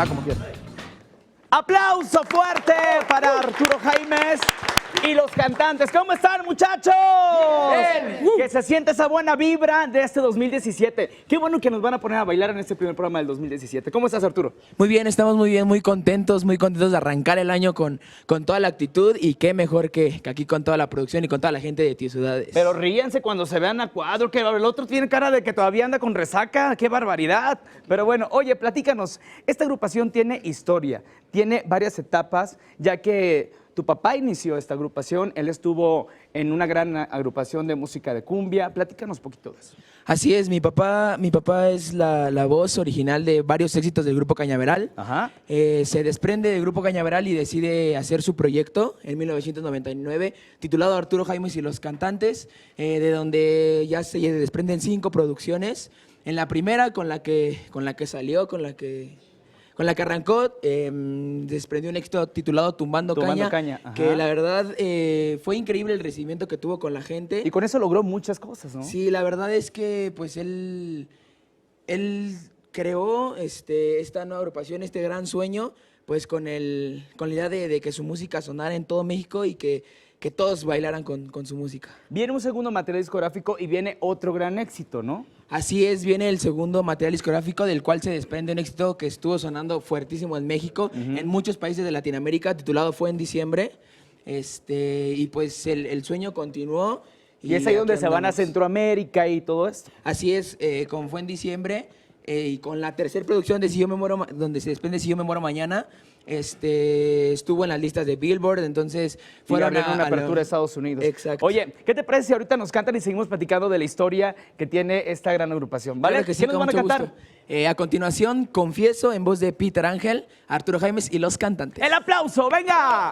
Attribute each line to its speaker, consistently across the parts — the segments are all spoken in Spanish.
Speaker 1: como quieras. Aplauso fuerte para Arturo Jaimes y los cantantes. ¿Cómo están, muchachos? Bien. Que se siente esa buena vibra de este 2017. Qué bueno que nos van a poner a bailar en este primer programa del 2017. ¿Cómo estás, Arturo?
Speaker 2: Muy bien, estamos muy bien, muy contentos de arrancar el año con toda la actitud y qué mejor que aquí con toda la producción y con toda la gente de Tío Ciudades.
Speaker 1: Pero ríense cuando se vean a cuadro, que el otro tiene cara de que todavía anda con resaca. ¡Qué barbaridad! Pero bueno, oye, platícanos. Esta agrupación tiene historia, tiene varias etapas, ya que tu papá inició esta agrupación, él estuvo en una gran agrupación de música de cumbia. Platícanos un poquito de eso.
Speaker 2: Así es, mi papá es la voz original de varios éxitos del Grupo Cañaveral.
Speaker 1: Ajá.
Speaker 2: Se desprende del Grupo Cañaveral y decide hacer su proyecto en 1999, titulado Arturo Jaimes y los cantantes, de donde ya se desprenden 5 producciones. En la primera, con la que arrancó, desprendió un éxito titulado Tumbando Caña, que la verdad fue increíble el recibimiento que tuvo con la gente.
Speaker 1: Y con eso logró muchas cosas, ¿no?
Speaker 2: Sí, la verdad es que pues él creó esta nueva agrupación, este gran sueño, pues con la idea de que su música sonara en todo México y que todos bailaran con su música. Viene
Speaker 1: un segundo material discográfico y viene otro gran éxito, ¿no?
Speaker 2: Así es, viene el segundo material discográfico del cual se desprende un éxito que estuvo sonando fuertísimo en México, en muchos países de Latinoamérica, titulado Fue en Diciembre. Y pues el sueño continuó.
Speaker 1: Y es ahí donde se van a Centroamérica y todo esto.
Speaker 2: Así es, con Fue en Diciembre y con la tercera producción de Si Yo Me Muero, donde se desprende Si Yo Me Muero Mañana, estuvo en las listas de Billboard, entonces
Speaker 1: fueron a una apertura a Estados Unidos.
Speaker 2: Exacto.
Speaker 1: Oye, ¿qué te parece si ahorita nos cantan y seguimos platicando de la historia que tiene esta gran agrupación? ¿Vale?
Speaker 2: Claro que sí,
Speaker 1: ¿Qué nos van a cantar?
Speaker 2: A continuación, Confieso, en voz de Peter Ángel, Arturo Jaimes y los cantantes.
Speaker 1: ¡El aplauso! ¡Venga!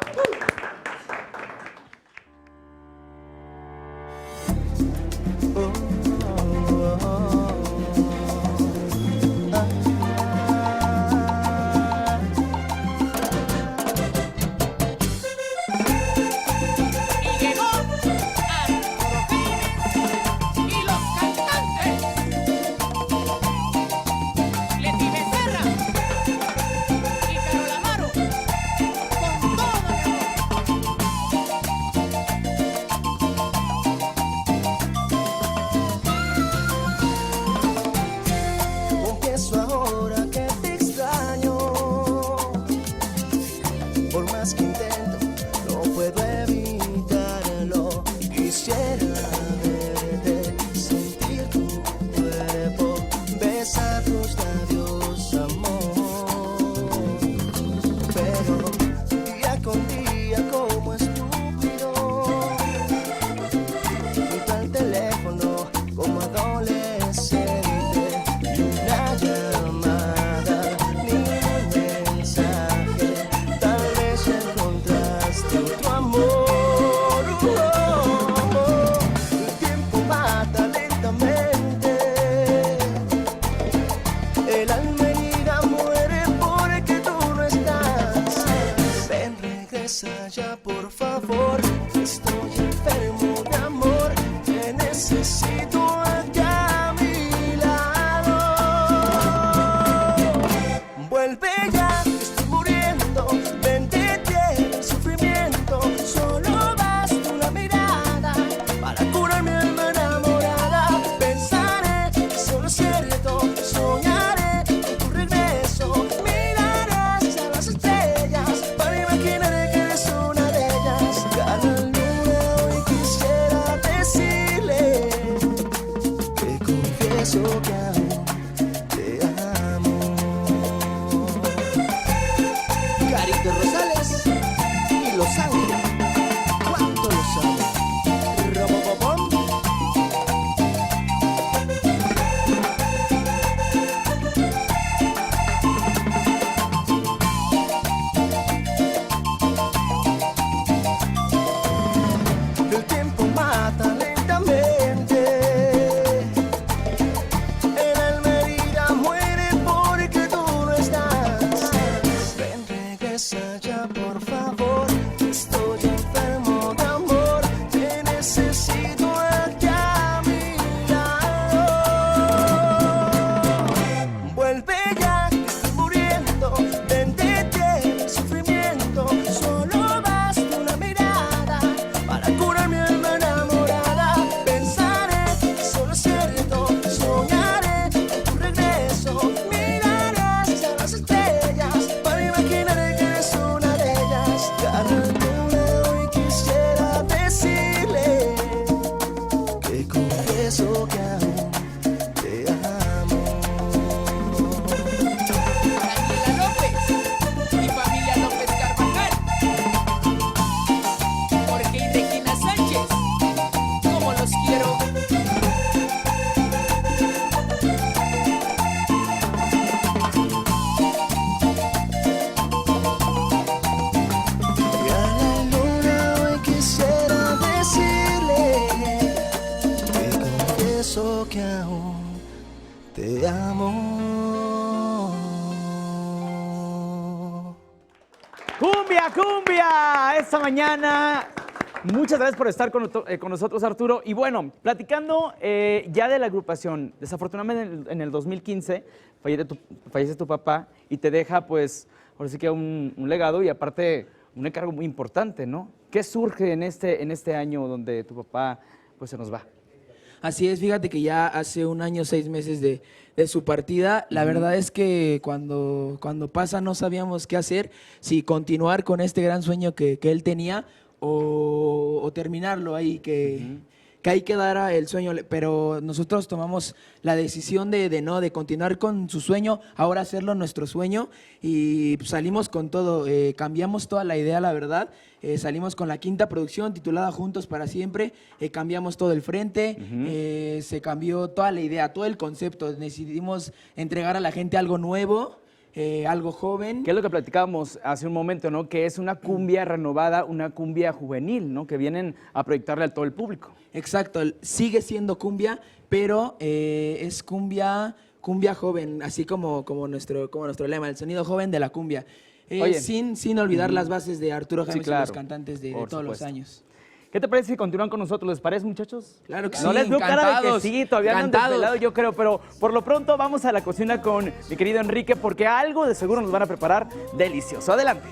Speaker 3: Ya, por favor, estoy enfermo de amor, te necesito aquí a mi lado. Vuelve ya, estoy muriendo, ven, detiene el sufrimiento, solo basta una mirada para curar mi alma enamorada. Pensaré que solo es cierto, soñaré con tu regreso, miraré hacia las estrellas para imaginar que cada luna hoy quisiera decirle que confieso que aún te amo. Carito Rosales y Los Ángeles, ¿cuánto lo saben? Robopopón. siento que aún te amo.
Speaker 1: ¡Cumbia, cumbia! Esta mañana, muchas gracias por estar con nosotros, Arturo. Y bueno, platicando ya de la agrupación, desafortunadamente en el 2015 fallece tu papá y te deja, pues, ahora sí que un legado y aparte un encargo muy importante, ¿no? ¿Qué surge en este año donde tu papá, pues, se nos va?
Speaker 2: Así es, fíjate que ya hace 1 año, 6 meses de su partida. La verdad es que cuando pasa no sabíamos qué hacer, si continuar con este gran sueño que él tenía o terminarlo ahí, que ahí quedara el sueño. Pero nosotros tomamos la decisión de continuar con su sueño, ahora hacerlo nuestro sueño y pues, salimos con todo, cambiamos toda la idea, la verdad. Salimos con la 5ª producción titulada Juntos para Siempre, cambiamos todo el frente, se cambió toda la idea, todo el concepto, decidimos entregar a la gente algo nuevo, algo joven.
Speaker 1: ¿Qué es lo que platicábamos hace un momento, no? Que es una cumbia renovada, una cumbia juvenil, ¿no? Que vienen a proyectarle a todo el público.
Speaker 2: Exacto, sigue siendo cumbia, pero es cumbia joven, así como nuestro lema, el sonido joven de la cumbia.
Speaker 1: Oye,
Speaker 2: sin olvidar las bases de Arturo Jaime
Speaker 1: claro,
Speaker 2: y los cantantes de todos los años.
Speaker 1: ¿Qué te parece si continúan con nosotros? ¿Les parece, muchachos?
Speaker 2: Claro que
Speaker 1: No
Speaker 2: sí,
Speaker 1: les veo cara de que
Speaker 2: encantados,
Speaker 1: sí, todavía andan
Speaker 2: encantados.
Speaker 1: desvelados, yo creo, pero por lo pronto vamos a la cocina con mi querido Enrique porque algo de seguro nos van a preparar delicioso. Adelante.